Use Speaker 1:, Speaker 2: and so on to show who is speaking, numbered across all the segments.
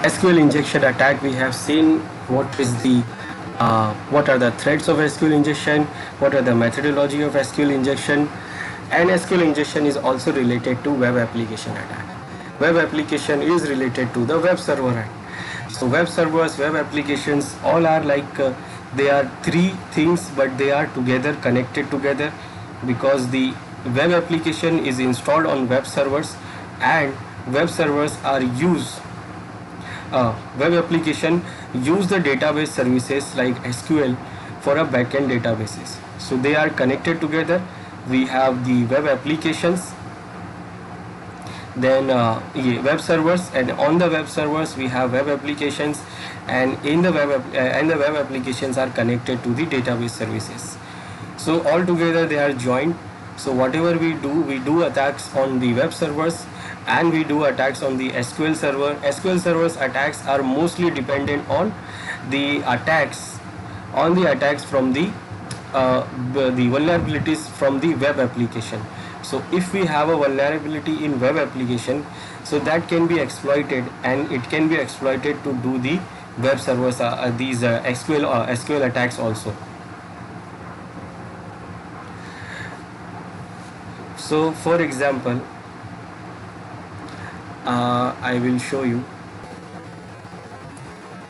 Speaker 1: SQL injection attack, we have seen what are the threats of SQL injection, what are the methodology of SQL injection, and SQL injection is also related to web application attack. Web application is related to the web server attack. So web servers, web applications, all are like they are three things, but they are together, connected together, because the web application is installed on web servers, and web servers are used web application use the database services like SQL for a backend databases. So they are connected together. We have the web applications, then web servers, and on the web servers we have web applications, and in the web applications are connected to the database services. So all together they are joined. So whatever we do attacks on the web servers, and we do attacks on the SQL server. SQL servers attacks are mostly dependent on the attacks from the vulnerabilities from the web application. So if we have a vulnerability in web application, so that can be exploited, and it can be exploited to do the web servers these SQL attacks also. So for example, I will show you.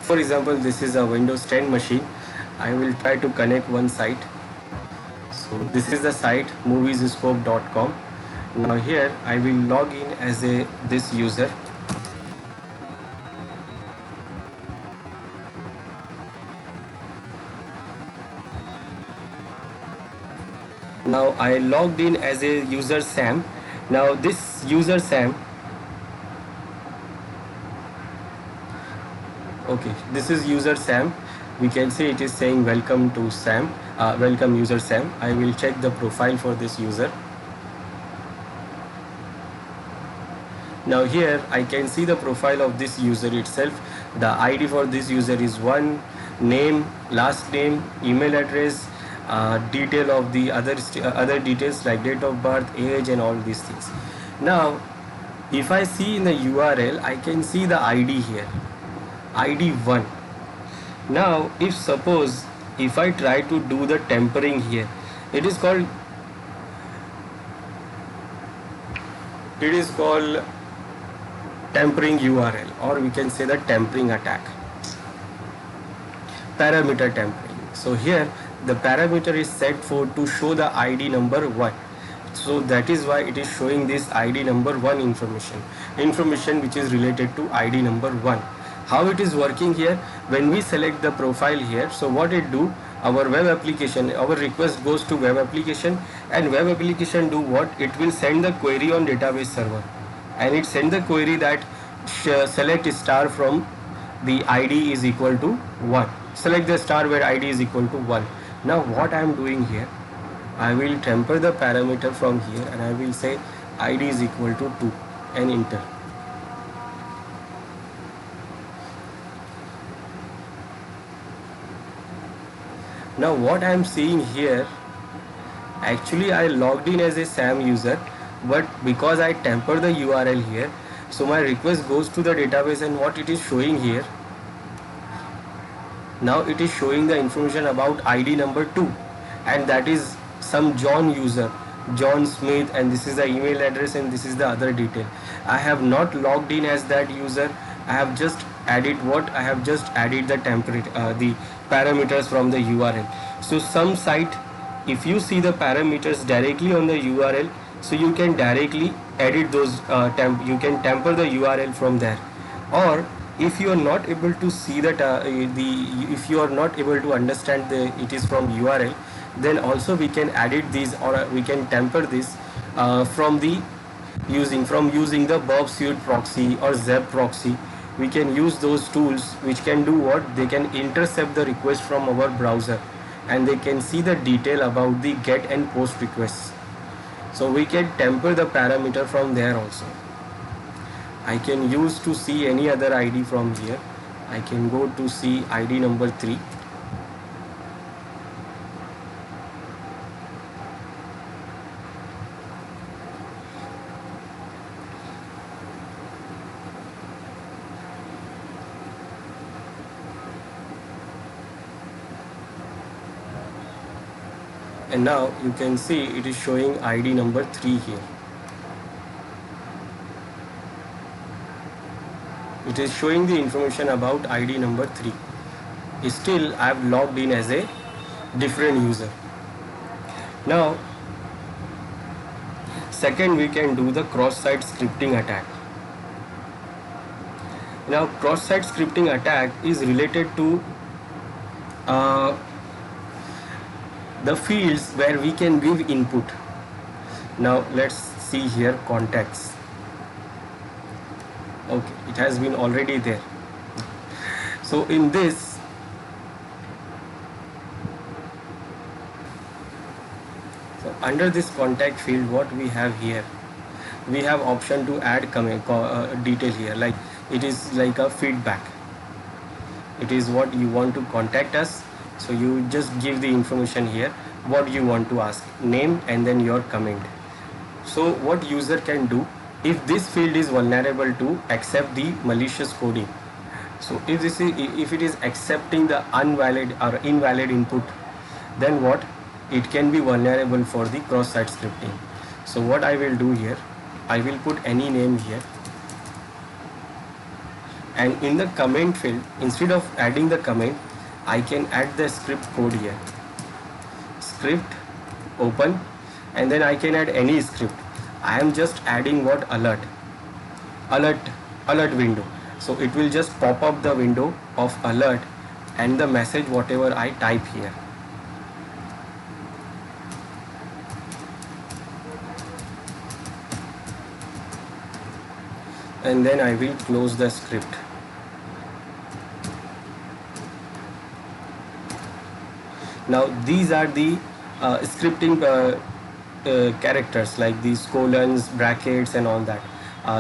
Speaker 1: For example, this is a Windows 10 machine. I will try to connect one site. So this is the site moviescope.com. Now here I will log in as this user. Now I logged in as a user Sam. Now this user Sam, okay, this is user Sam. We can see it is saying welcome to Sam, welcome user Sam. I will check the profile for this user. Now here I can see the profile of this user itself. The ID for this user is 1, name, last name, email address, detail of the other details like date of birth, age, and all these things. Now if I see in the URL, I can see the ID here, ID 1. Now if suppose if I try to do the tampering here, it is called tampering URL, or we can say the tampering attack, parameter tampering. So here the parameter is set for to show the ID number 1. So that is why it is showing this ID number 1 information which is related to ID number 1. How it is working here, when we select the profile here, so what it do, our web application, our request goes to web application, and web application do what, it will send the query on database server, and it send the query that select star from the ID is equal to 1. Select the star where ID is equal to 1. Now what I am doing here, I will temper the parameter from here, and I will say ID is equal to 2 and enter. Now what I am seeing here, actually I logged in as a SAM user, but because I tempered the URL here, so my request goes to the database, and what it is showing here, now it is showing the information about ID number 2, and that is some John user, John Smith, and this is the email address, and this is the other detail. I have not logged in as that user. I have just added the parameters from the URL. So some site, if you see the parameters directly on the URL, so you can directly edit those you can temper the URL from there. Or if you are not able to see that if you are not able to understand it is from URL, then also we can edit these, or we can temper this from using the Bob Suite proxy or Zeb proxy. We can use those tools which can do what, they can intercept the request from our browser, and they can see the detail about the get and post requests. So we can temper the parameter from there also. I can use to see any other ID from here. I can go to see ID number 3. and now you can see it is showing ID number 3 here. It is showing the information about ID number 3. Still I have logged in as a different user. Now second, we can do the cross-site scripting attack. Now cross-site scripting attack is related to the fields where we can give input. Now let's see here contacts. Okay, it has been already there. So in this, so under this contact field, what we have here, we have option to add detail here, like it is like a feedback. It is what you want to contact us, so you just give the information here what you want to ask, name and then your comment. So what user can do, if this field is vulnerable to accept the malicious coding, so if it is accepting the invalid input, then what, it can be vulnerable for the cross-site scripting. So what I will do here, I will put any name here, and in the comment field, instead of adding the comment, I can add the script code here. Script, open, and then I can add any script. I am just adding what, alert window. So it will just pop up the window of alert and the message whatever I type here. And then I will close the script. Now these are the scripting characters, like these colons, brackets and all that,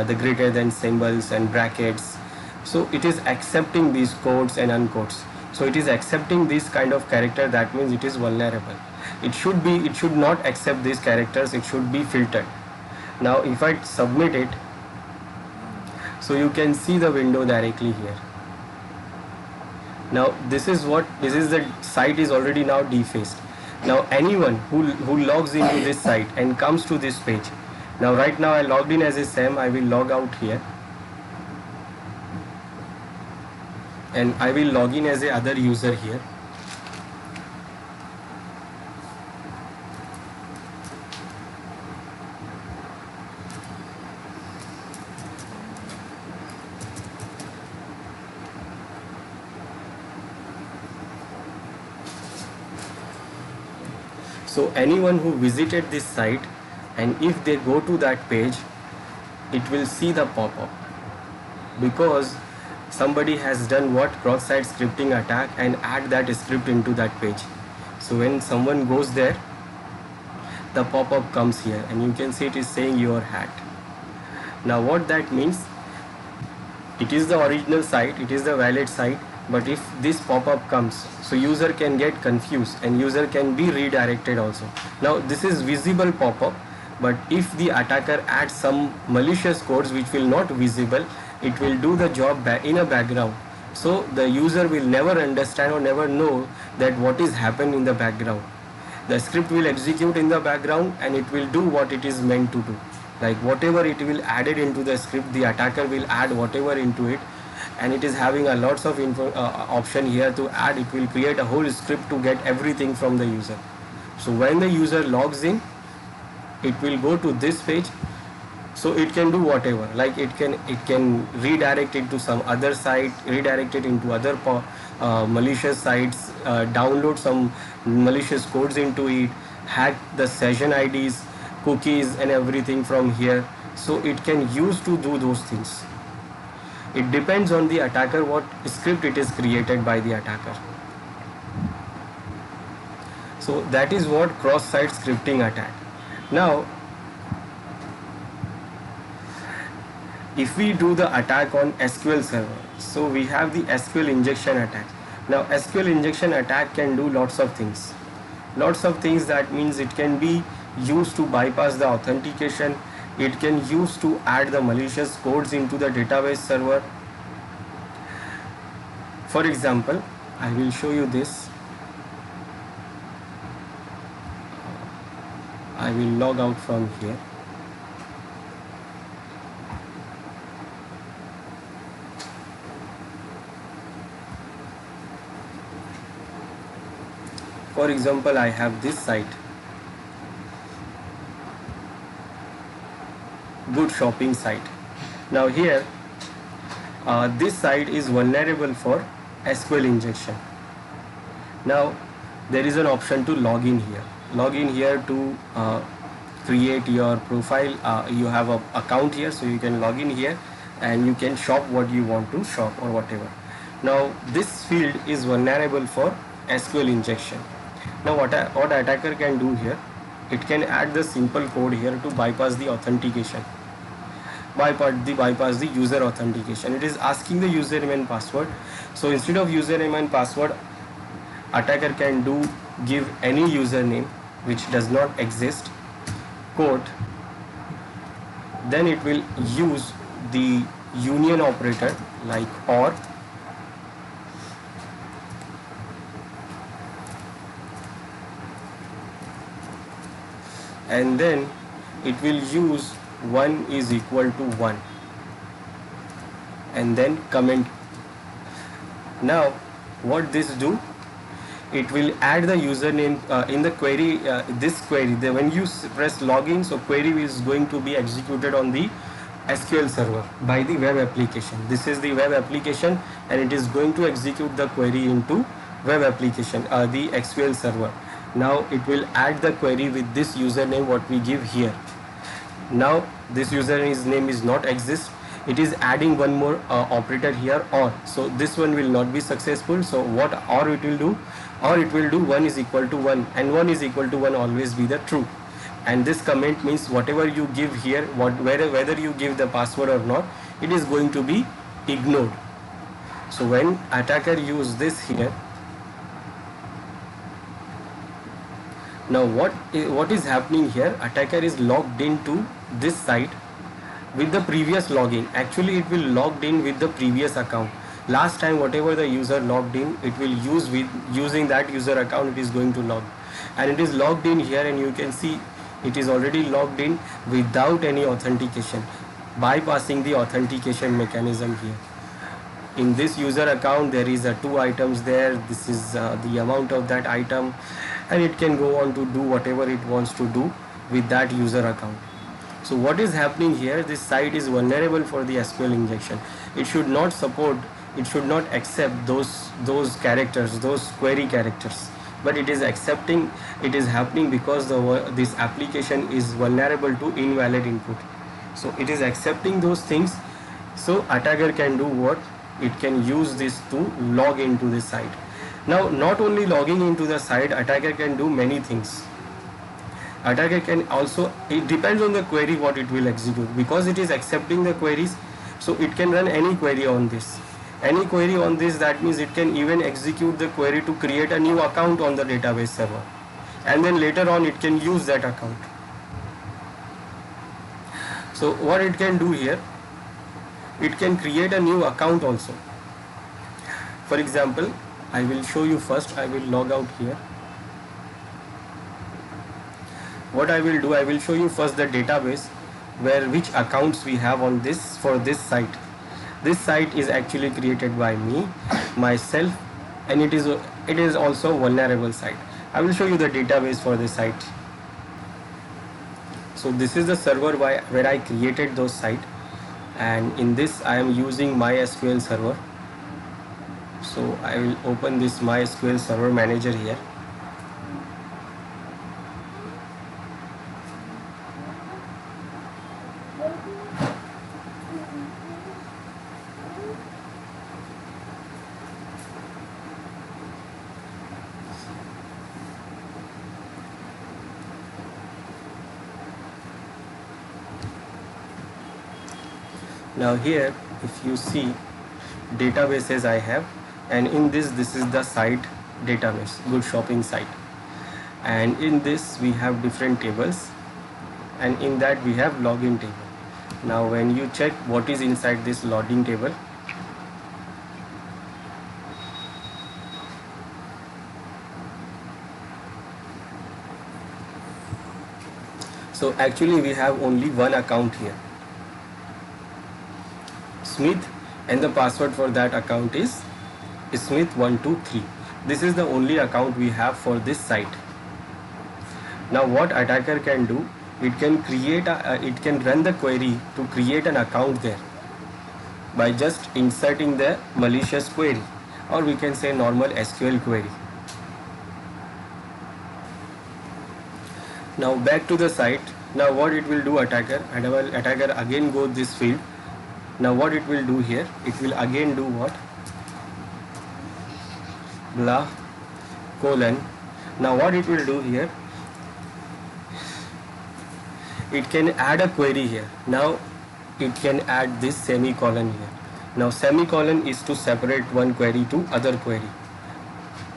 Speaker 1: the greater than symbols and brackets. So it is accepting these codes and uncodes. So it is accepting this kind of character, that means it is vulnerable. It should not accept these characters, it should be filtered. Now if I submit it, so you can see the window directly here. Now this is the site is already now defaced. Now anyone who logs into this site and comes to this page, now right now I logged in as a SAM, I will log out here and I will log in as a other user here. So anyone who visited this site, and if they go to that page, it will see the pop-up, because somebody has done what, cross-site scripting attack, and add that script into that page. So when someone goes there, the pop-up comes here and you can see it is saying you are hacked. Now what that means, it is the original site, it is the valid site, but if this pop-up comes, so user can get confused and user can be redirected also. Now this is visible pop-up, but if the attacker adds some malicious codes which will not visible, it will do the job in a background. So the user will never understand or never know that what is happening in the background. The script will execute in the background and it will do what it is meant to do. Like whatever it will add it into the script, the attacker will add whatever into it, and it is having a lots of option here to add. It will create a whole script to get everything from the user. So when the user logs in, it will go to this page, so it can do whatever, like it can redirect it to some other site, redirect it into other malicious sites, download some malicious codes into it, hack the session IDs, cookies and everything from here. So it can use to do those things. It depends on the attacker what script it is created by the attacker. So that is what cross-site scripting attack. Now if we do the attack on SQL server, so we have the SQL injection attack. Now SQL injection attack can do lots of things. That means it can be used to bypass the authentication. It can use to add the malicious codes into the database server. For example, I will show you this. I will log out from here. For example, I have this site, good shopping site. Now here, this site is vulnerable for SQL injection. Now there is an option to log in here. Log in here to create your profile. You have an account here, so you can log in here and you can shop what you want to shop or whatever. Now this field is vulnerable for SQL injection. Now what attacker can do here, it can add the simple code here to bypass the authentication, bypass the user authentication. It is asking the username and password. So instead of username and password, attacker can give any username which does not exist, quote, then it will use the union operator like OR, and then it will use 1 is equal to 1 and then comment. Now what this do, it will add the username in the query, this query, when you press login, so query is going to be executed on the SQL server by the web application. This is the web application and it is going to execute the query into web application, the SQL server. Now it will add the query with this username what we give here. Now this username's name is not exist, it is adding one more operator here, or, so this one will not be successful. So what or it will do, or it will do 1 is equal to 1, and 1 is equal to 1 always be the true. And this comment means whatever you give here, whether you give the password or not, it is going to be ignored. So when attacker use this here, now what is happening here, attacker is logged into this site with the previous login. Actually it will logged in with the previous account. Last time whatever the user logged in, it will use with using that user account, it is going to log, and it is logged in here, and you can see it is already logged in without any authentication, bypassing the authentication mechanism here. In this user account there is 2 items there, this is the amount of that item, and it can go on to do whatever it wants to do with that user account. So what is happening here, this site is vulnerable for the SQL injection. It should not support, it should not accept those characters, those query characters, but it is accepting. It is happening because this application is vulnerable to invalid input, so it is accepting those things. So attacker can do what, it can use this to log into the site. Now not only logging into the site, attacker can do many things. Attacker can also, it depends on the query what it will execute, because it is accepting the queries, so it can run any query on this. Any query on this, that means it can even execute the query to create a new account on the database server, and then later on it can use that account. So what it can do here, it can create a new account also. For example, I will show you first. I will log out here. What I will do, I will show you first the database where which accounts we have on this, for this site. This site is actually created by me, myself, and it is also vulnerable site. I will show you the database for this site. So this is the server where I created those site, and in this I am using MySQL server. So I will open this MySQL server manager here. Now here if you see databases I have, and in this is the site database, good shopping site, and in this we have different tables, and in that we have login table. Now when you check what is inside this login table, So actually we have only one account here, Smith, and the password for that account is Smith123. This is the only account we have for this site. Now what attacker can do, it can it can run the query to create an account there by just inserting the malicious query, or we can say normal SQL query. Now back to the site. Now what it will do, attacker again go this field. Now what it will do here, it will again do what, blah colon. Now what it will do here, it can add a query here. Now it can add this semicolon here. Now semicolon is to separate one query to other query,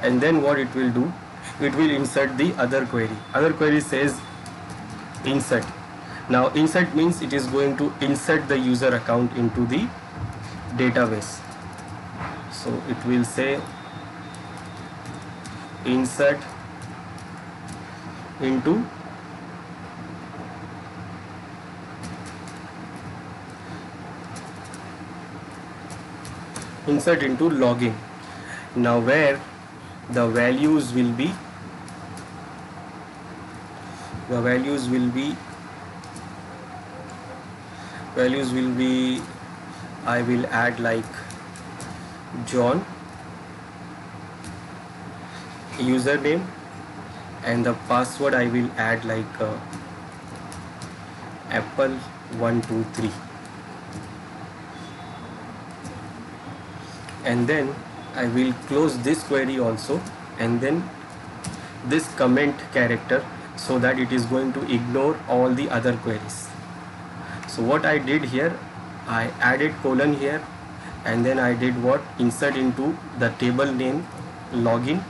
Speaker 1: and then what it will do, it will insert the other query. Other query says insert. Now insert means it is going to insert the user account into the database. So it will say insert into login. Now where the values will be, I will add like John username, and the password I will add like Apple123, and then I will close this query also, and then this comment character, so that it is going to ignore all the other queries. So what I did here, I added colon here, and then I did what, insert into the table name login,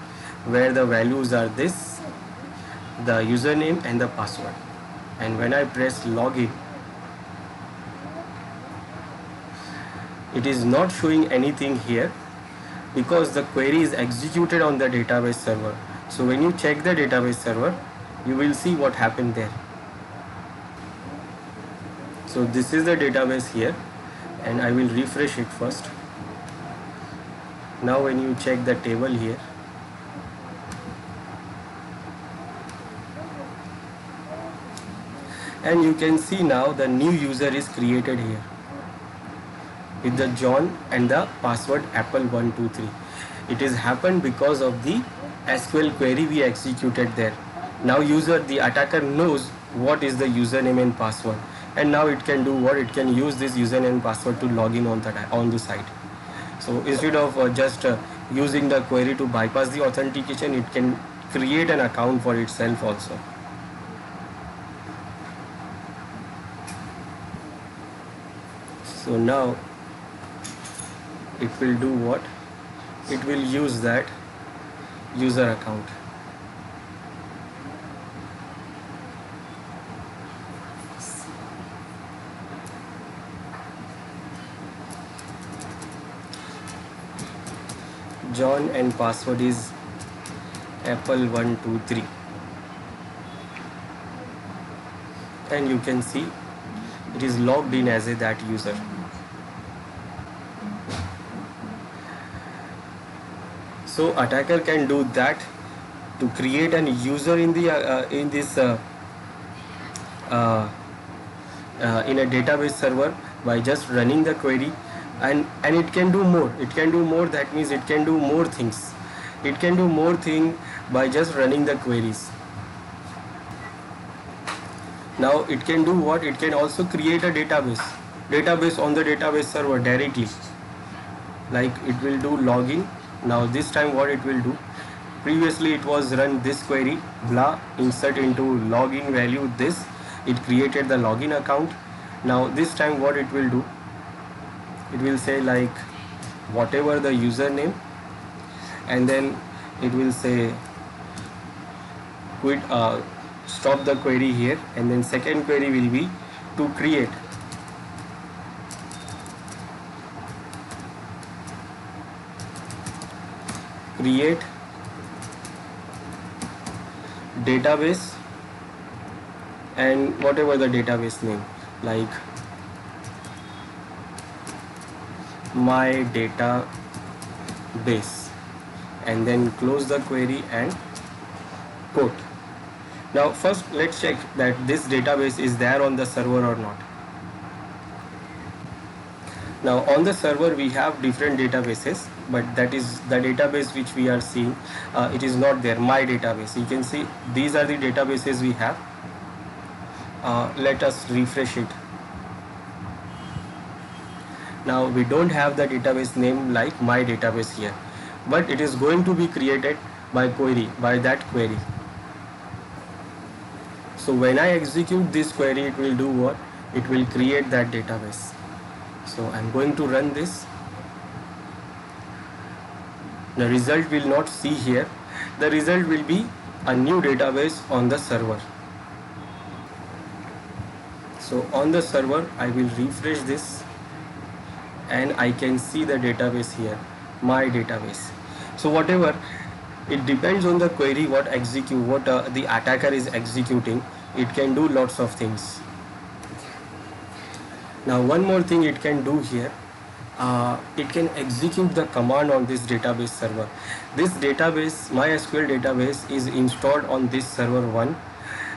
Speaker 1: where the values are this, the username and the password. And when I press login, it is not showing anything here because the query is executed on the database server. So when you check the database server, you will see what happened there. So this is the database here, and I will refresh it first. Now when you check the table here, and you can see now the new user is created here with the John and the password Apple123. It is happened because of the SQL query we executed there. Now the attacker knows what is the username and password, and now it can do what, it can use this username and password to log in on the site. So instead of just using the query to bypass the authentication, it can create an account for itself also. So now it will do what, it will use that user account. John and password is Apple123, and you can see it is logged in as that user. So attacker can do that to create an user in the in a database server by just running the query, and it can do more. That means it can do more things. It can do more thing by just running the queries. Now it can do what, it can also create a database on the database server directly, like it will do login. Now this time what it will do, previously it was run this query, blah, insert into login value this, it created the login account. Now this time what it will do, it will say like whatever the username, and then it will say quit, stop the query here, and then second query will be to create database and whatever the database name, like my database, and then close the query and quote. Now first let's check that this database is there on the server or not. Now on the server we have different databases, but that is the database which we are seeing, it is not there. My database, you can see these are the databases we have. Let us refresh it. Now we don't have the database name like my database here, but it is going to be created by that query. So when I execute this query, it will do what? It will create that database. So I'm going to run this. The result will not see here. The result will be a new database on the server. So on the server I will refresh this and I can see the database here, my database. So whatever, it depends on the query what the attacker is executing. It can do lots of things. Now one more thing it can do here, it can execute the command on this database server. This database, MySQL database, is installed on this server 1.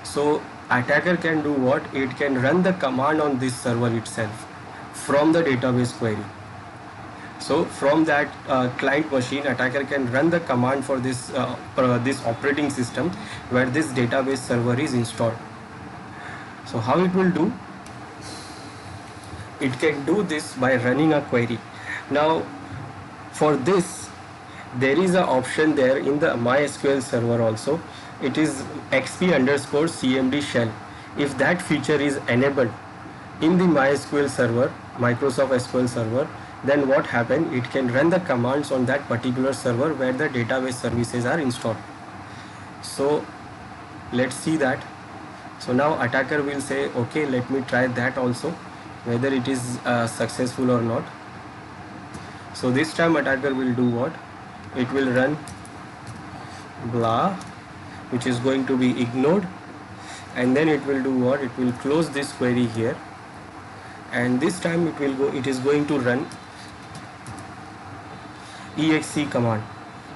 Speaker 1: So attacker can do what? It can run the command on this server itself from the database query. So from that client machine, attacker can run the command for this this operating system where this database server is installed. So how it will do? It can do this by running a query. Now for this there is an option there in the MySQL server also. It is XP_CMD shell. If that feature is enabled in the MySQL server, Microsoft SQL server, then what happens? It can run the commands on that particular server where the database services are installed. So let's see that. So now attacker will say, okay, let me try that also, whether it is successful or not. So this time attacker will do what? It will run blah, which is going to be ignored, and then it will do what? It will close this query here, and this time it is going to run exe command.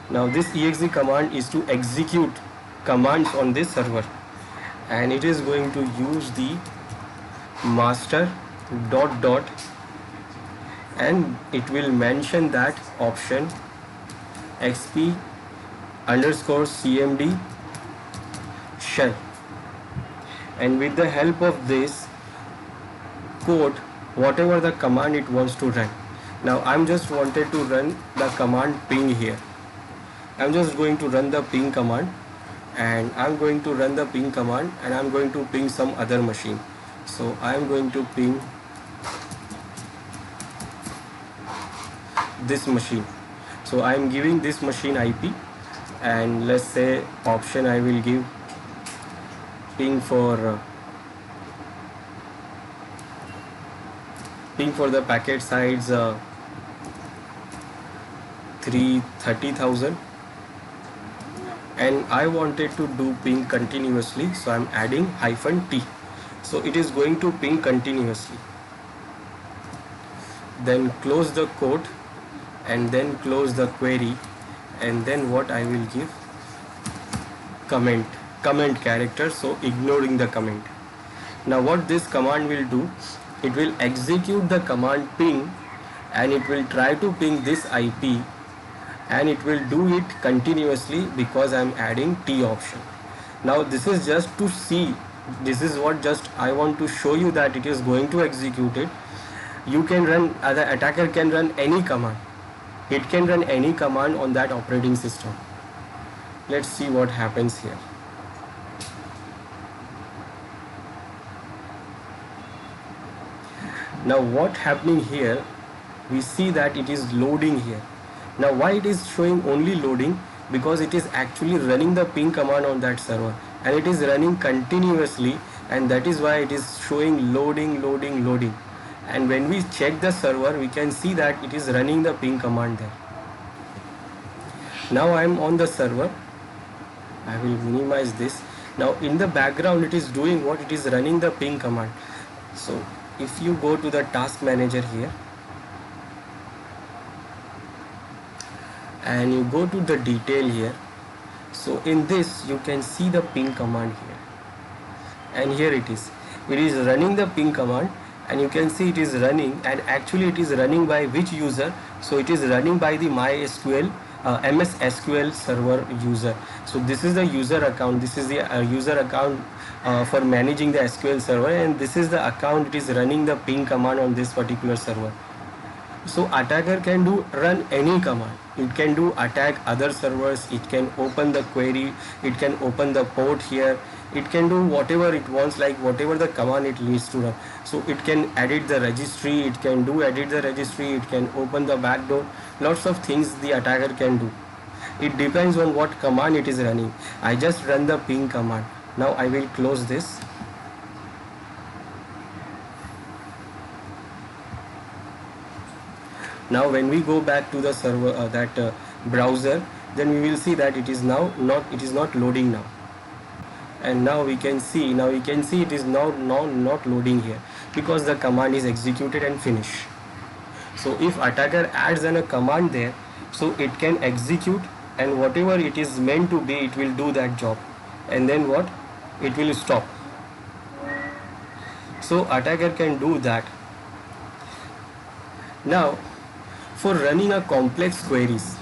Speaker 1: Now this exe command is to execute commands on this server, and it is going to use the master ... and it will mention that option XP_CMD shell, and with the help of this quote whatever the command it wants to run. Now I'm just wanted to run the command ping here. I'm just going to run the ping command, and I'm going to run the ping command, and I'm going to ping some other machine. So I'm going to ping this machine. So I'm giving this machine IP, and let's say option I will give ping for the packet size 30,000, and I wanted to do ping continuously, so I'm adding -t. So it is going to ping continuously. Then close the quote, and then close the query, and then what I will give? Comment character, so ignoring the comment. Now what this command will do? It will execute the command ping, and it will try to ping this IP, and it will do it continuously because I am adding T option. Now this is just to see, this is what just I want to show you that it is going to execute it. You can run, the attacker can run any command. It can run any command on that operating system. Let's see what happens here. Now what happening here, we see that it is loading here. Now why it is showing only loading? Because it is actually running the ping command on that server, and it is running continuously, and that is why it is showing loading. And when we check the server, we can see that it is running the ping command there. Now I am on the server. I will minimize this. Now in the background it is doing what? It is running the ping command. So if you go to the task manager here and you go to the detail here, so in this you can see the ping command here, and here it is running the ping command, and you can see it is running, and actually it is running by which user? So it is running by the MySQL MS SQL server user. So this is the user account, this is the user account for managing the SQL server, and this is the account it is running the ping command on this particular server. So attacker can run any command. It can attack other servers, it can open the query, it can open the port here, it can do whatever it wants, like whatever the command it needs to run. So it can edit the registry, it can edit the registry, it can open the backdoor, lots of things the attacker can do. It depends on what command it is running. I just run the ping command. Now I will close this. Now when we go back to the server, browser, then we will see that it is not loading now. And now we can see it is now not loading here, because the command is executed and finished. So if attacker adds a command there, so it can execute, and whatever it is meant to be, it will do that job, and then what? It will stop. So attacker can do that. Now for running a complex queries,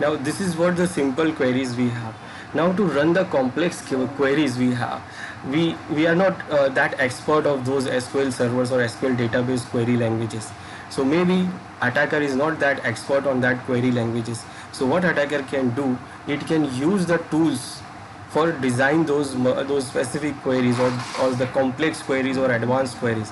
Speaker 1: now this is what the simple queries we have. Now to run the complex queries we are not that expert of those SQL servers or SQL database query languages. So maybe attacker is not that expert on that query languages. So what attacker can do, it can use the tools for design those specific queries, or the complex queries or advanced queries.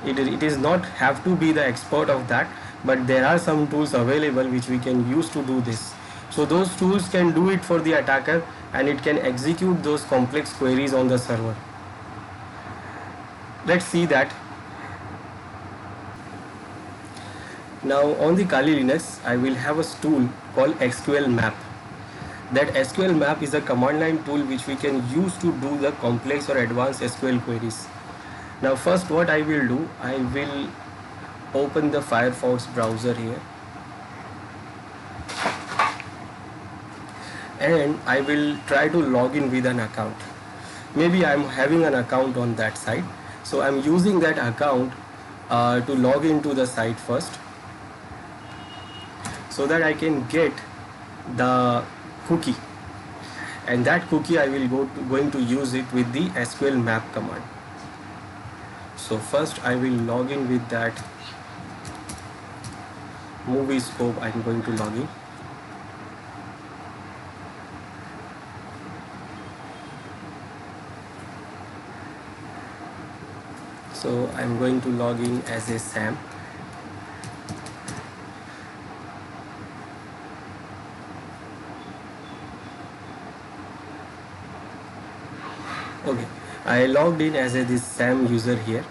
Speaker 1: It is not have to be the expert of that, but there are some tools available which we can use to do this. So those tools can do it for the attacker, and it can execute those complex queries on the server. Let's see that. Now on the Kali Linux, I will have a tool called SQL Map. That SQL Map is a command line tool which we can use to do the complex or advanced SQL queries. Now first what I will do, I will open the Firefox browser here, and I will try to log in with an account. Maybe I am having an account on that site, so I am using that account to log into the site first, so that I can get the cookie, and that cookie I will going to use it with the SQL Map command. So first I will log in with that movie scope. I am going to log in. So I am going to log in as a Sam. Okay, I logged in as this Sam user here.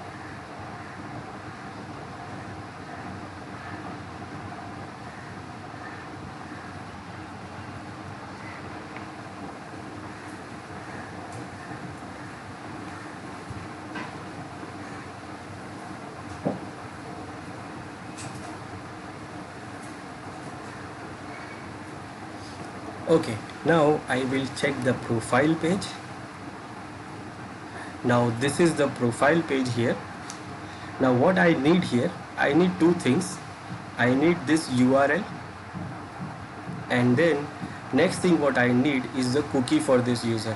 Speaker 1: Okay, now I will check the profile page. Now this is the profile page here. Now what I need here, I need two things. I need this URL, and then next thing what I need is the cookie for this user.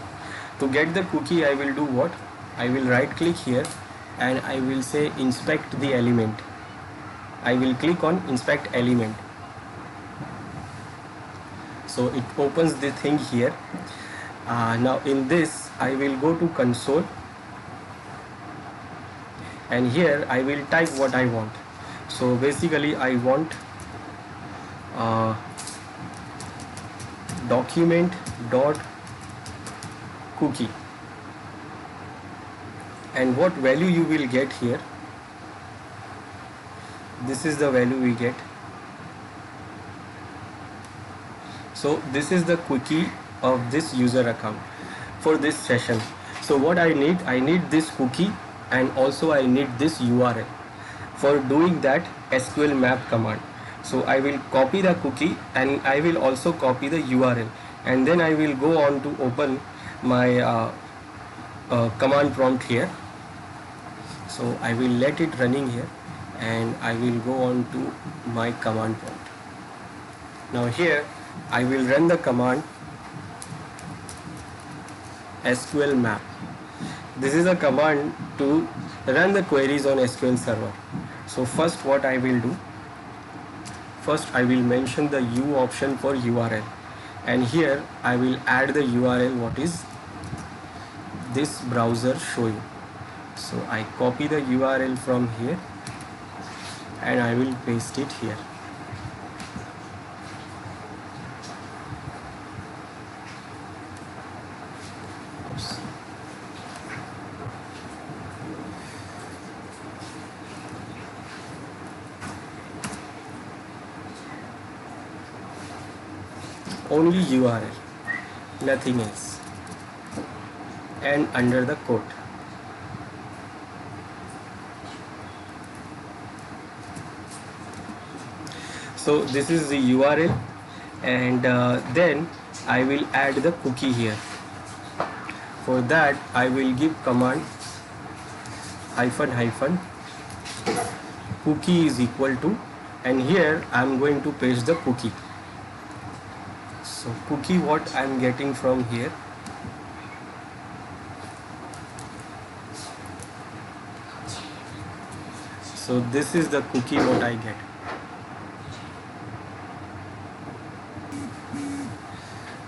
Speaker 1: To get the cookie, I will do what? I will right click here, and I will say inspect the element. I will click on inspect element. So it opens the thing here. Now in this I will go to console, and here I will type what I want. So basically I want document dot cookie, and what value you will get here, this is the value we get. So this is the cookie of this user account for this session. So what I need this cookie, and also I need this URL. For doing that, SQL map command. So I will copy the cookie and I will also copy the URL, and then I will go on to open my command prompt here. So I will let it running here, and I will go on to my command prompt. Now here I will run the command SQL map. This is a command to run the queries on SQL server. So first what I will do, first I will mention the U option for URL, and here I will add the URL what is this browser showing. So I copy the URL from here and I will paste it here. Oops. Only URL, nothing else, and under the quote. So this is the URL, and then I will add the cookie here. For that I will give command --, cookie is equal to, and here I am going to paste the cookie. So cookie what I am getting from here, so this is the cookie what I get.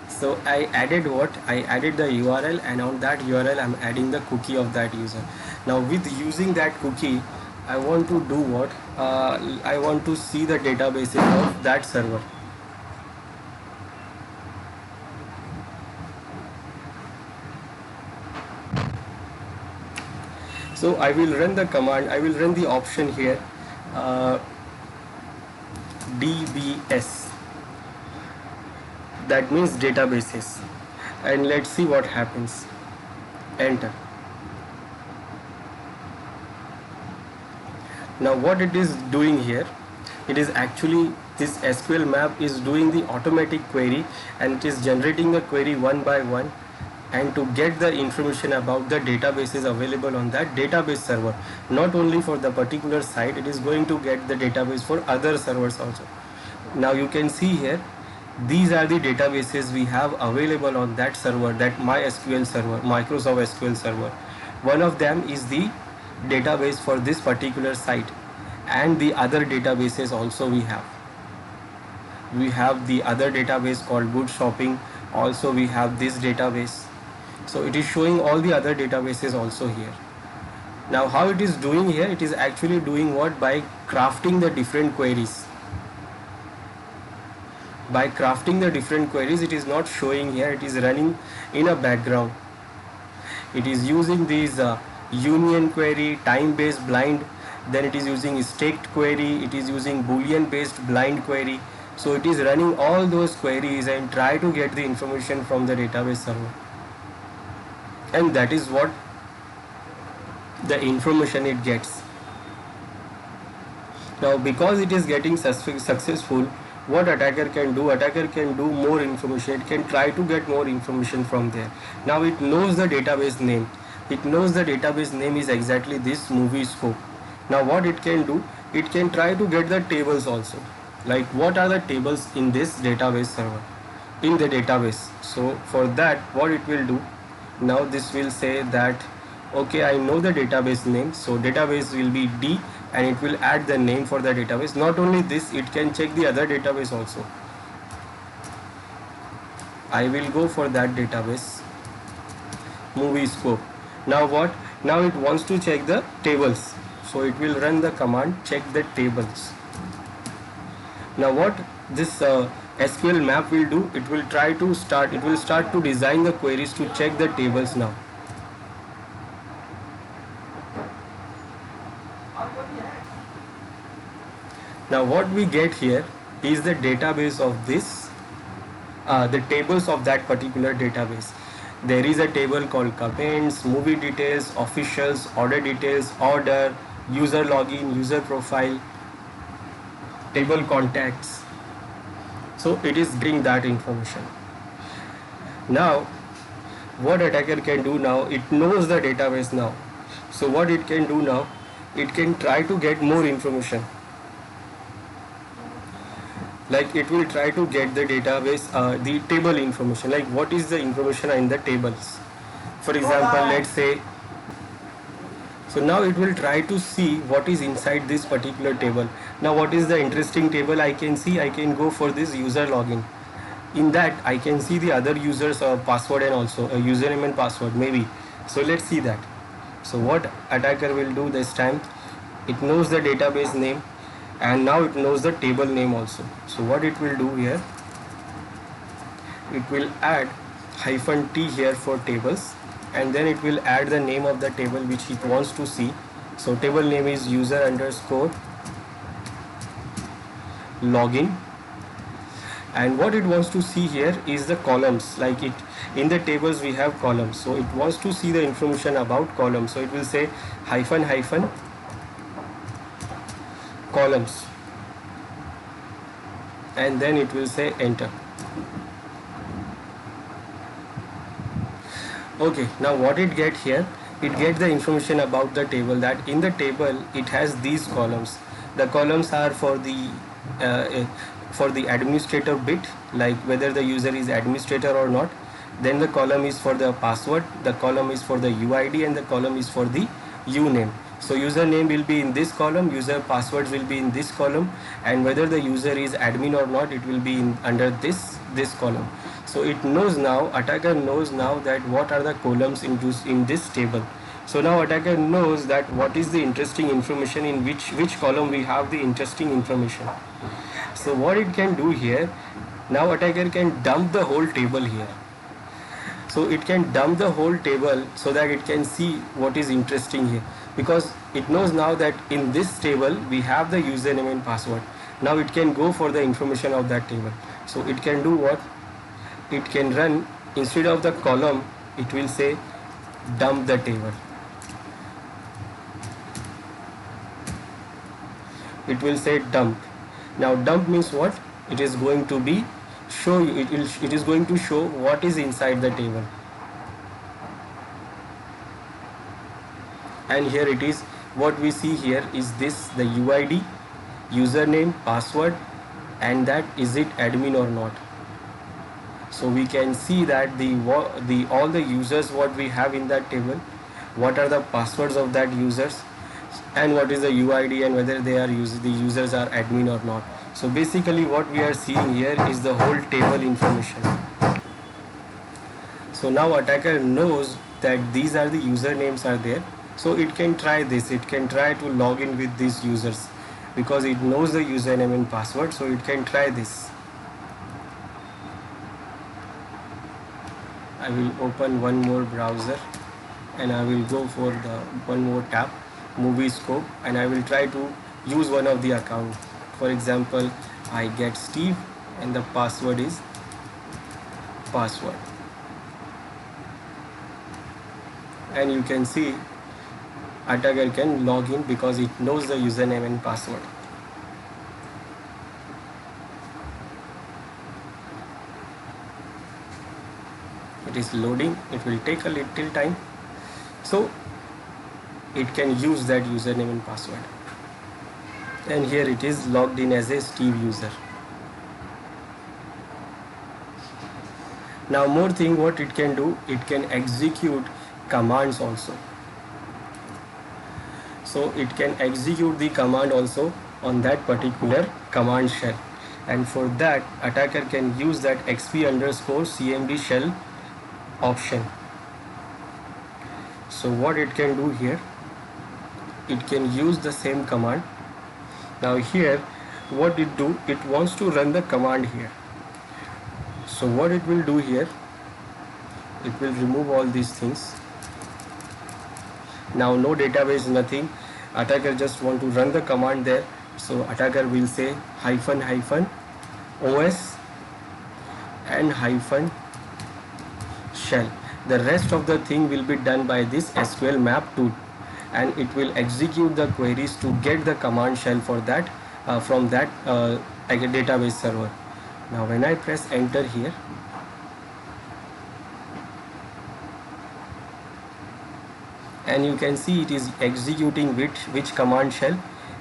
Speaker 1: So I added what? I added the URL, and on that URL I'm adding the cookie of that user. Now with using that cookie, I want to do what? I want to see the databases of that server. So I will run the command, I will run the option here, DBS. That means databases, and let's see what happens. Enter. Now what it is doing here, it is actually this SQL map is doing the automatic query, and it is generating the query one by one, and to get the information about the databases available on that database server. Not only for the particular site, it is going to get the database for other servers also. Now you can see here, these are the databases we have available on that server, that MySQL server, Microsoft SQL server. One of them is the database for this particular site, and the other databases also we have. We have the other database called Good Shopping. Also we have this database. So it is showing all the other databases also here. Now how it is doing here, it is actually doing what? By crafting the different queries. By crafting the different queries, it is not showing here, it is running in a background. It is using these union query, time based blind, then it is using staked query, it is using boolean based blind query. So it is running all those queries and try to get the information from the database server, and that is what the information it gets. Now because it is getting successful, what attacker can do? Attacker can do more information. It can try to get more information from there. Now it knows the database name. It knows the database name is exactly this movie scope. Now what it can do? It can try to get the tables also. Like what are the tables in this database server? In the database. So for that, what it will do? Now this will say that, okay, I know the database name. So database will be D, and it will add the name for the database. Not only this, it can check the other database also. I will go for that database, movie scope. Now what? Now it wants to check the tables. So it will run the command check the tables. Now what this SQL map will do? It will start to design the queries to check the tables now. Now what we get here is the database of this the tables of that particular database. There is a table called comments, movie details, officials, order details, order, user login, user profile, table contacts. So it is getting that information. Now what attacker can do now, it knows the database now. So what it can do now, it can try to get more information. Like it will try to get the database, the table information, like what is the information in the tables. For example, let's say, so now it will try to see what is inside this particular table. Now what is the interesting table I can see? I can go for this user login. In that I can see the other users password and also a username and password maybe. So let's see that. So what attacker will do this time, it knows the database name and now it knows the table name also. So what it will do here, it will add -t here for tables, and then it will add the name of the table which it wants to see. So table name is user underscore login, and what it wants to see here is the columns. Like it in the tables we have columns, so it wants to see the information about columns. So it will say hyphen columns, and then it will say enter. Okay, now what it get here, it get the information about the table, that in the table it has these columns. The columns are for the administrator bit, like whether the user is administrator or not. Then the column is for the password, the column is for the UID, and the column is for the uname. So username will be in this column, user passwords will be in this column, and whether the user is admin or not, it will be under this column. So it knows now, attacker knows now that what are the columns in this table. So now attacker knows that what is the interesting information, in which column we have the interesting information. So what it can do here, now attacker can dump the whole table here. So it can dump the whole table so that it can see what is interesting here, because it knows now that in this table we have the username and password. Now it can go for the information of that table. So it can do what? It can run, instead of the column, it will say dump the table. It will say dump. Now dump means what? It is going to be show you, it is going to show what is inside the table. And here it is, what we see here is this, the UID, username, password, and that is it admin or not. So we can see that all the users what we have in that table, what are the passwords of that users, and what is the UID, and whether the users are admin or not. So basically what we are seeing here is the whole table information. So now attacker knows that these are the usernames are there. So it can try this, it can try to log in with these users, because it knows the username and password, so it can try this. I will open one more browser and I will go for the one more tab, movie scope, and I will try to use one of the account. For example, I get Steve and the password is password, and you can see attacker can log in because it knows the username and password. It is loading, it will take a little time. So it can use that username and password, and here it is logged in as a Steve user. Now more thing what it can do, it can execute commands also. So it can execute the command also on that particular command shell, and for that attacker can use that xp_cmd shell option. So what it can do here, it can use the same command. Now here what it do, it wants to run the command here. So what it will do here, it will remove all these things. Now no database, nothing, attacker just want to run the command there. So attacker will say --os, and hyphen shell. The rest of the thing will be done by this SQL map tool, and it will execute the queries to get the command shell for that from that like a database server. Now when I press enter here, and you can see it is executing which command shell.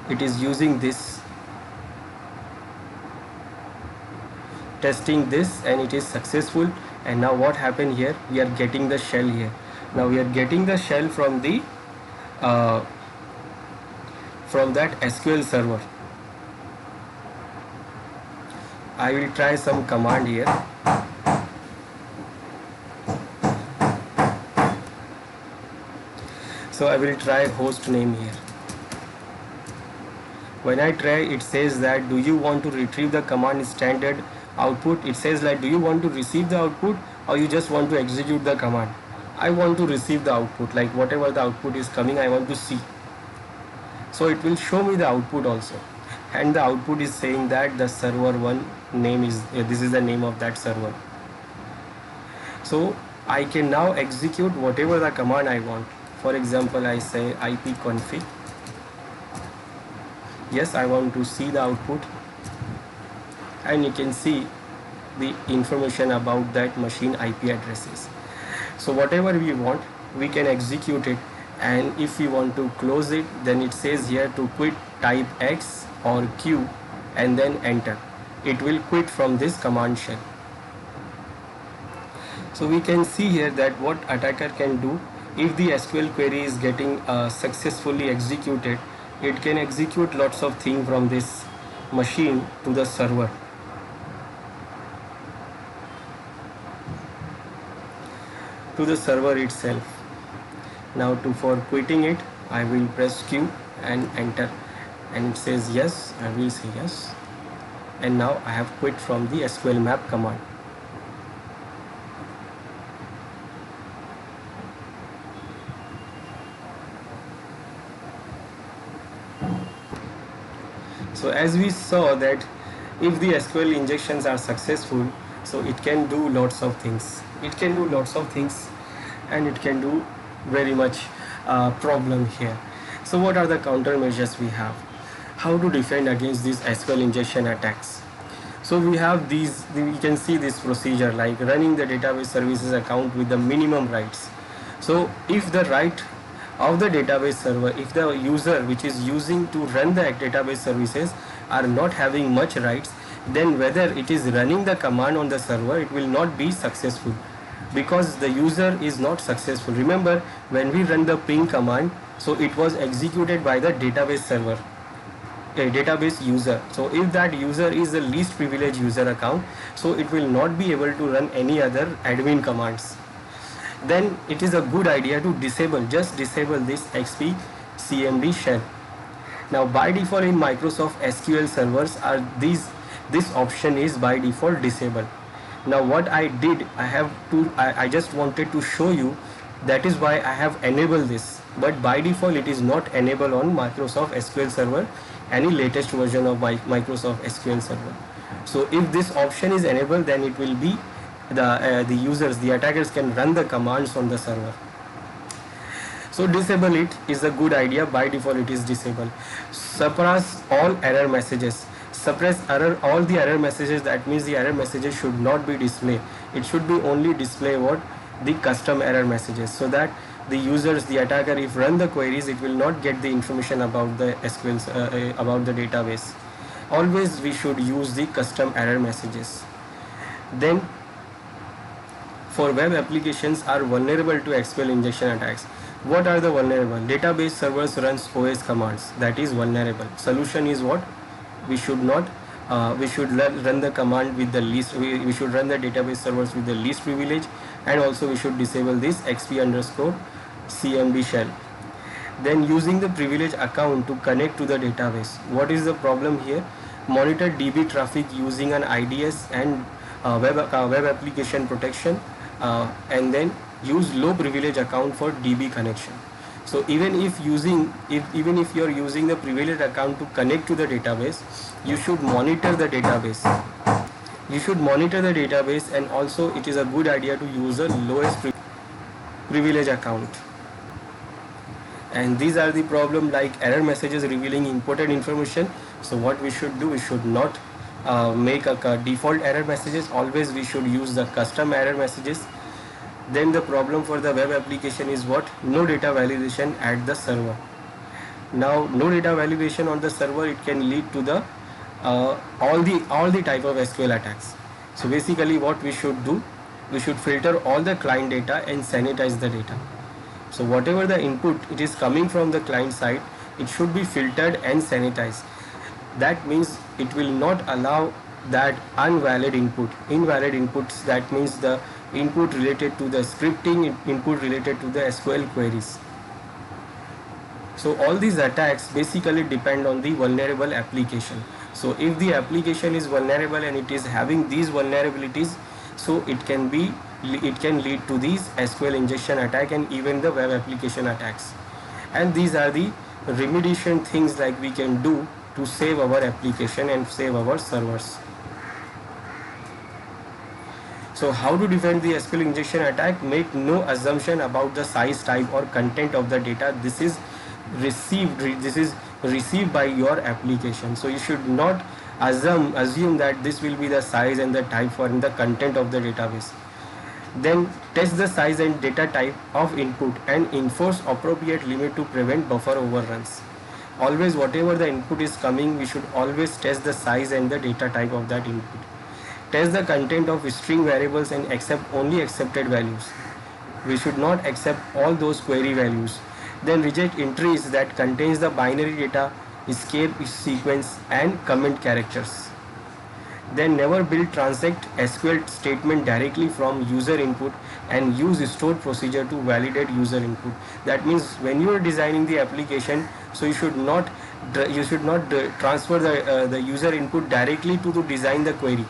Speaker 1: It is using this, testing this, and it is successful. And now what happened here, we are getting the shell here. Now we are getting the shell from the from that SQL server. I will try some command here. So I will try host name here. When I try, it says that do you want to retrieve the command standard output. It says like, do you want to receive the output or you just want to execute the command? I want to receive the output, like whatever the output is coming, I want to see. So it will show me the output also, and the output is saying that the server one name is this is the name of that server. So I can now execute whatever the command I want. For example, I say ipconfig. Yes, I want to see the output, and you can see the information about that machine IP addresses. So whatever we want, we can execute it, and if we want to close it, then it says here to quit, type X or Q and then enter. It will quit from this command shell. So we can see here that what attacker can do, if the SQL query is getting successfully executed, it can execute lots of things from this machine to the server. To the server itself. Now for quitting it, I will press Q and enter, and it says yes. I will say yes, and now I have quit from the SQL map command. So as we saw that if the SQL injections are successful, so it can do lots of things. It can do lots of things, and it can do very much problem here. So what are the countermeasures we have? How to defend against these SQL injection attacks? So we have these, we can see this procedure like running the database services account with the minimum rights. So if the right of the database server, if the user which is using to run the database services are not having much rights, then whether it is running the command on the server, it will not be successful because the user is not successful. Remember, when we run the ping command, so it was executed by the database server, a database user. So if that user is the least privileged user account, so it will not be able to run any other admin commands. Then it is a good idea to just disable this XP CMD shell. Now by default in Microsoft SQL servers this option is by default disabled. Now what I did, I just wanted to show you, that is why I have enabled this, but by default it is not enabled on Microsoft SQL Server, any latest version of Microsoft SQL Server. So if this option is enabled, then it will be the users, the attackers can run the commands on the server. So disable it is a good idea. By default it is disabled. Suppress all error messages. Suppress all the error messages. That means the error messages should not be displayed. It should be only display what the custom error messages, so that the users, the attacker, if run the queries, it will not get the information about the SQL about the database. Always we should use the custom error messages. Then for web applications are vulnerable to SQL injection attacks. What are the vulnerable? Database servers runs OS commands, that is vulnerable. Solution is what? We should not we should run the command with the least, we should run the database servers with the least privilege, and also we should disable this XP_CMD shell. Then using the privilege account to connect to the database. What is the problem here? Monitor DB traffic using an IDS and web application protection, and then use low privilege account for DB connection. So even if you are using the privileged account to connect to the database, you should monitor the database. You should monitor the database, and also it is a good idea to use a lowest privilege account. And these are the problem like error messages revealing important information. So what we should do, we should not make a default error messages. Always we should use the custom error messages. Then the problem for the web application is what? No data validation at the server. Now no data validation on the server, it can lead to the all the type of SQL attacks. So basically what we should do, we should filter all the client data and sanitize the data. So whatever the input it is coming from the client side, it should be filtered and sanitized. That means it will not allow that invalid inputs. That means the input related to the scripting, input related to the SQL queries. So all these attacks basically depend on the vulnerable application. So if the application is vulnerable and it is having these vulnerabilities, so it can lead to these SQL injection attack and even the web application attacks. And these are the remediation things like we can do to save our application and save our servers. So how to defend the SQL injection attack? Make no assumption about the size, type or content of the data. This is received by your application. So you should not assume that this will be the size and the type for the content of the database. Then test the size and data type of input and enforce appropriate limit to prevent buffer overruns. Always whatever the input is coming, we should always test the size and the data type of that input. Test the content of string variables and accept only accepted values. We should not accept all those query values. Then reject entries that contains the binary data, escape sequence and comment characters. Then never build transact SQL statement directly from user input and use stored procedure to validate user input. That means when you are designing the application, so you should not transfer the user input directly to design the query.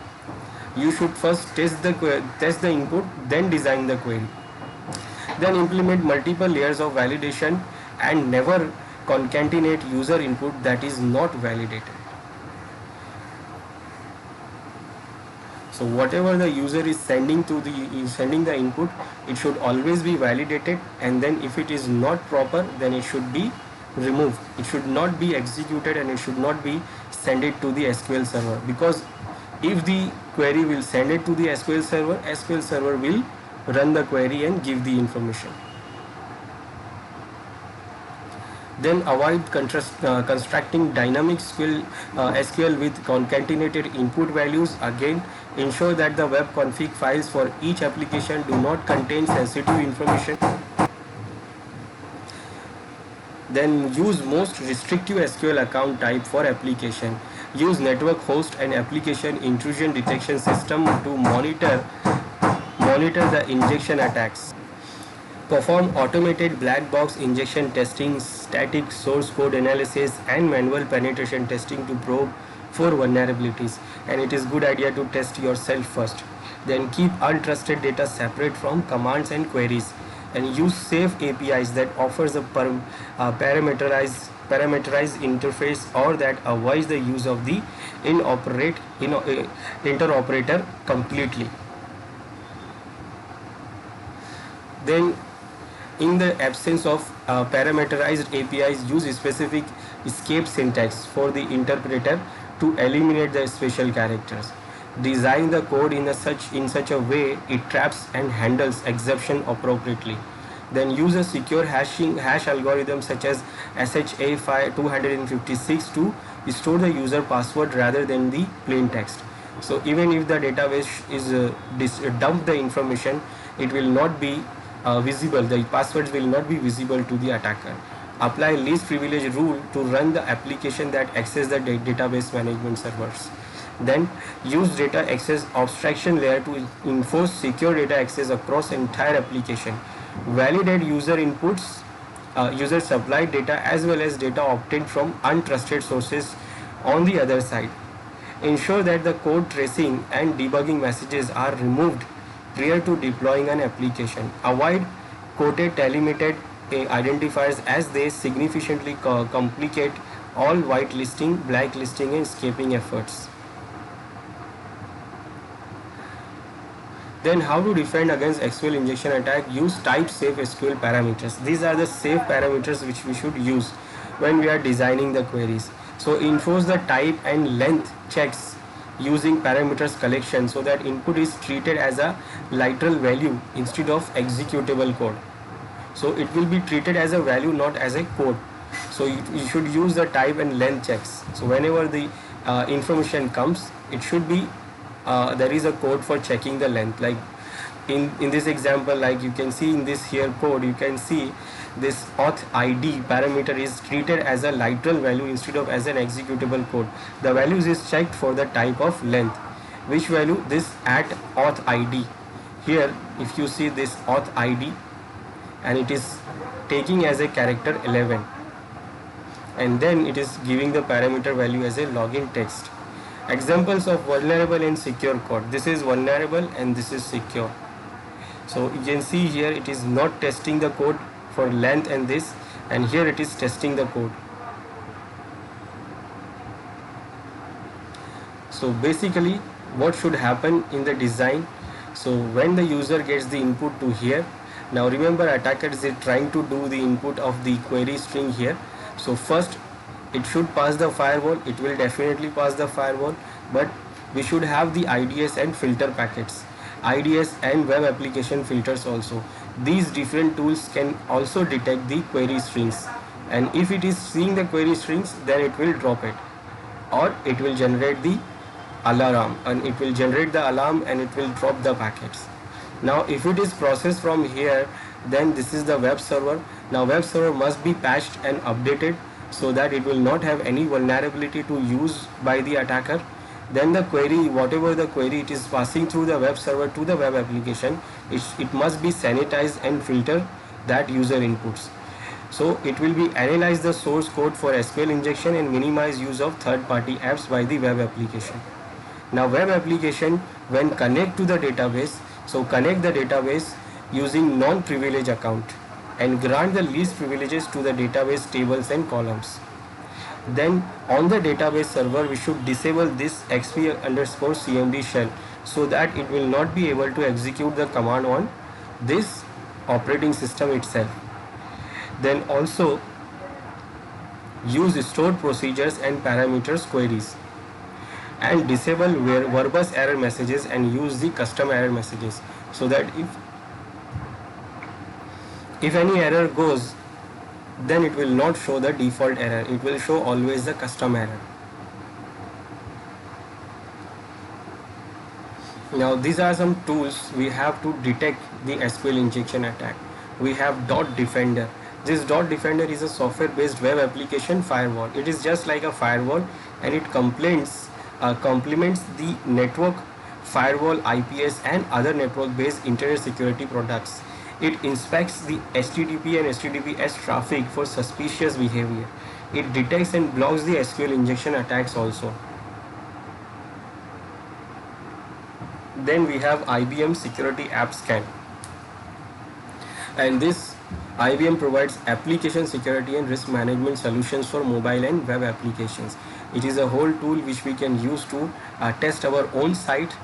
Speaker 1: You should first test the input, then design the query. Then implement multiple layers of validation and never concatenate user input that is not validated. So whatever the user is sending the input, it should always be validated, and then if it is not proper, then it should be removed. It should not be executed and it should not be sent it to the SQL server, because if the query will send it to the SQL server will run the query and give the information. Then avoid constructing dynamic SQL with concatenated input values. Again, ensure that the web config files for each application do not contain sensitive information. Then use most restrictive SQL account type for application. Use network host and application intrusion detection system to monitor the injection attacks. Perform automated black box injection testing, static source code analysis and manual penetration testing to probe for vulnerabilities. And it is good idea to test yourself first. Then keep untrusted data separate from commands and queries, and use safe APIs that offers a parameterized interface or that avoids the use of the interoperator completely. Then in the absence of parameterized APIs, use specific escape syntax for the interpreter to eliminate the special characters. Design the code in such a way it traps and handles exception appropriately. Then use a secure hash algorithm such as SHA-256 to store the user password rather than the plain text. So even if the database is dump the information, it will not be visible. The passwords will not be visible to the attacker. Apply least privilege rule to run the application that access the database management servers. Then use data access abstraction layer to enforce secure data access across entire application. Validate user inputs, user supplied data as well as data obtained from untrusted sources on the other side. Ensure that the code tracing and debugging messages are removed prior to deploying an application. Avoid quoted delimited identifiers as they significantly complicate all whitelisting, blacklisting and scraping efforts. Then how to defend against SQL injection attack? Use type safe SQL parameters. These are the safe parameters which we should use when we are designing the queries. So enforce the type and length checks using parameters collection so that input is treated as a literal value instead of executable code. So it will be treated as a value, not as a code. So you should use the type and length checks. So whenever the information comes, it should be there is a code for checking the length. Like in this example, like you can see in this here code, you can see this auth id parameter is treated as a literal value instead of as an executable code. The values is checked for the type of length. Which value? This at auth id. Here if you see this auth id, and it is taking as a character 11, and then it is giving the parameter value as a login text. Examples of vulnerable and secure code. This is vulnerable and this is secure. So you can see here it is not testing the code for length and this, and here it is testing the code. So basically what should happen in the design? So when the user gets the input to here, now remember attacker is trying to do the input of the query string here. So first it should pass the firewall. It will definitely pass the firewall, but we should have the IDS and filter packets, IDS and web application filters also. These different tools can also detect the query strings, and if it is seeing the query strings, then it will drop it, or it will generate the alarm, and it will generate the alarm and it will drop the packets. Now if it is processed from here, then this is the web server. Now web server must be patched and updated so that it will not have any vulnerability to use by the attacker. Then the query, whatever the query it is passing through the web server to the web application, it must be sanitized and filter that user inputs. So it will be analyze the source code for SQL injection and minimize use of third-party apps by the web application. Now web application, when connect to the database, so connect the database using non-privilege account and grant the least privileges to the database tables and columns. Then on the database server we should disable this xp_cmd shell so that it will not be able to execute the command on this operating system itself. Then also use stored procedures and parameters queries, and disable verbose error messages and use the custom error messages, so that if any error goes, then it will not show the default error, it will show always the custom error. Now these are some tools we have to detect the SQL injection attack. We have Dot Defender. This Dot Defender is a software based web application firewall. It is just like a firewall, and it complements the network firewall, IPS and other network based internet security products. It inspects the HTTP and HTTPS traffic for suspicious behavior. It detects and blocks the SQL injection attacks also. Then we have IBM Security App Scan, and this IBM provides application security and risk management solutions for mobile and web applications. It is a whole tool which we can use to test our own site.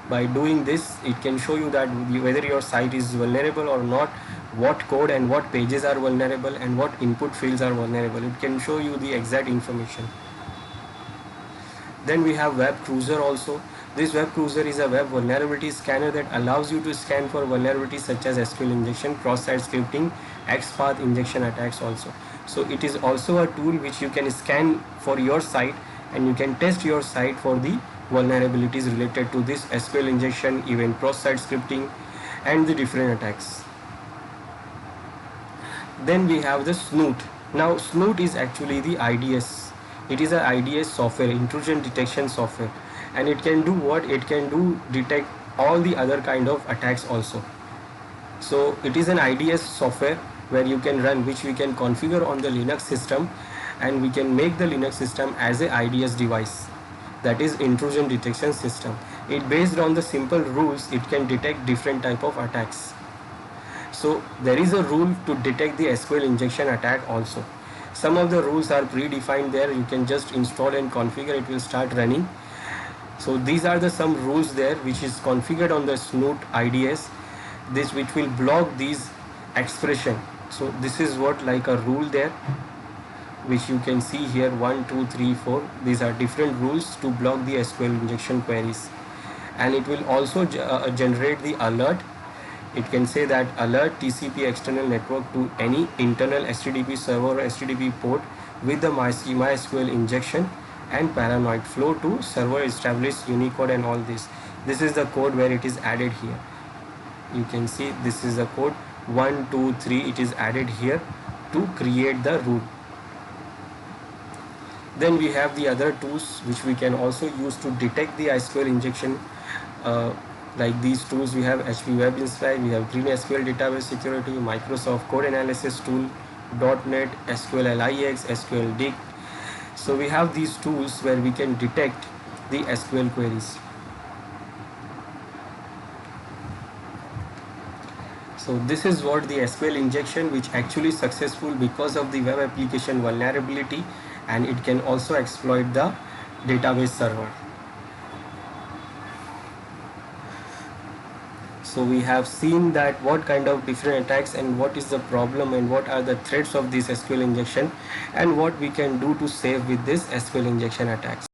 Speaker 1: By doing this, it can show you that whether your site is vulnerable or not, what code and what pages are vulnerable and what input fields are vulnerable. It can show you the exact information. Then we have Web Cruiser also. This Web Cruiser is a web vulnerability scanner that allows you to scan for vulnerabilities such as SQL injection, cross-site scripting, XPath injection attacks also. So it is also a tool which you can scan for your site, and you can test your site for the vulnerabilities related to this SQL injection, even cross-site scripting and the different attacks. Then we have the Snoot. Now Snoot is actually the IDS. It is an IDS software, intrusion detection software, and it can do what? It can do detect all the other kind of attacks also. So it is an IDS software where you can run, which we can configure on the Linux system, and we can make the Linux system as a IDS device, that is intrusion detection system. It based on the simple rules, it can detect different type of attacks. So there is a rule to detect the SQL injection attack also. Some of the rules are predefined there. You can just install and configure, it will start running. So these are the some rules there which is configured on the Snoot IDS, this which will block these expression. So this is what like a rule there, which you can see here, 1 2 3 4. These are different rules to block the SQL injection queries. And it will also generate the alert. It can say that alert TCP external network to any internal HTTP server or HTTP port with the MySQL injection and paranoid flow to server established Unicode and all this. This is the code where it is added here. You can see this is the code 1 2 3. It is added here to create the root. Then we have the other tools which we can also use to detect the SQL injection. Like these tools, we have HP Web Insight, we have Green SQL Database Security, Microsoft Code Analysis Tool, .NET, SQL LIX, SQL Dig. So we have these tools where we can detect the SQL queries. So this is what the SQL injection, which actually successful because of the web application vulnerability, and it can also exploit the database server. So we have seen that what kind of different attacks and what is the problem and what are the threats of this SQL injection and what we can do to save with this SQL injection attacks.